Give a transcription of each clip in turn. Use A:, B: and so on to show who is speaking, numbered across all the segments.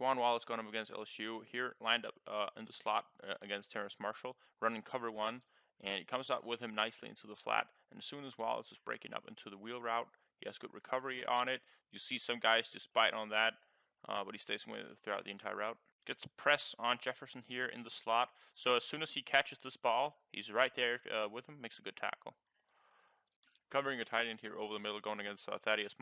A: Wallace going up against LSU here, lined up in the slot against Terrace Marshall, running cover one, and he comes out with him nicely into the flat. And as soon as Wallace is breaking up into the wheel route, he has good recovery on it. You see some guys just bite on that, but he stays with it throughout the entire route. Gets press on Jefferson here in the slot. So as soon as he catches this ball, he's right there with him, makes a good tackle. Covering a tight end here over the middle, going against Thaddeus.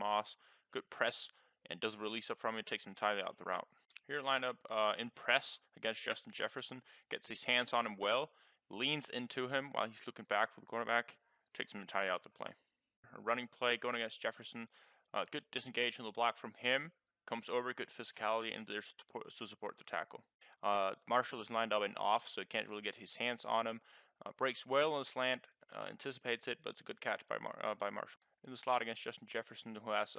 A: Good press, and doesn't release up from it, takes him entirely out the route. Here lined up in press against Justin Jefferson, gets his hands on him well, leans into him while he's looking back for the cornerback, takes him entirely out the play. A running play going against Jefferson, good disengage in the block from him, comes over, good physicality, and there's to support the tackle. Marshall is lined up and off, so he can't really get his hands on him. Breaks well on the slant, anticipates it, but it's a good catch by Marshall. In the slot against Justin Jefferson, who has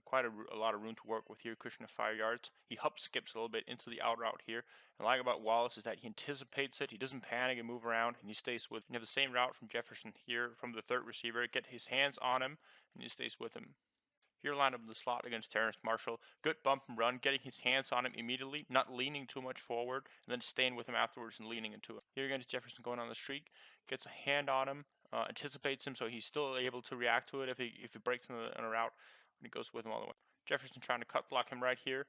A: quite a lot of room to work with here, cushion of 5 yards. He hop skips a little bit into the out route here. And what I like about Wallace is that he anticipates it. He doesn't panic and move around, and he stays with. You have the same route from Jefferson here from the third receiver. Get his hands on him, and he stays with him. Here lined up in the slot against Terrace Marshall. Good bump and run, getting his hands on him immediately, not leaning too much forward, and then staying with him afterwards and leaning into it. Here against Jefferson going on the streak, gets a hand on him, anticipates him, so he's still able to react to it if he breaks in a route, and he goes with him all the way. Jefferson trying to cut block him right here.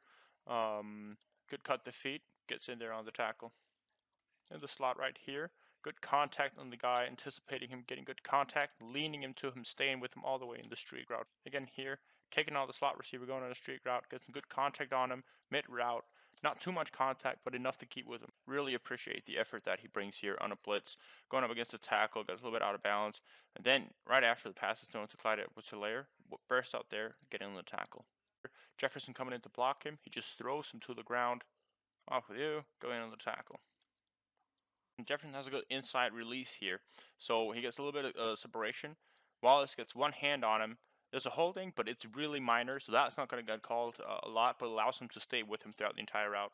A: Good cut the feet, gets in there on the tackle. In the slot right here, good contact on the guy, anticipating him getting good contact, leaning him to him, staying with him all the way in the streak route. Again here, taking on the slot receiver, going on a streak route, getting good contact on him, mid-route. Not too much contact, but enough to keep with him. Really appreciate the effort that he brings here on a blitz. Going up against the tackle, gets a little bit out of balance. And then, right after the pass is thrown to Clyde Edwards-Helaire, burst out there, getting on the tackle. Jefferson coming in to block him. He just throws him to the ground. Off with you, going on the tackle. Jefferson has a good inside release here, so he gets a little bit of separation. Wallace gets one hand on him. There's a holding, but it's really minor, so that's not going to get called a lot, but allows him to stay with him throughout the entire route.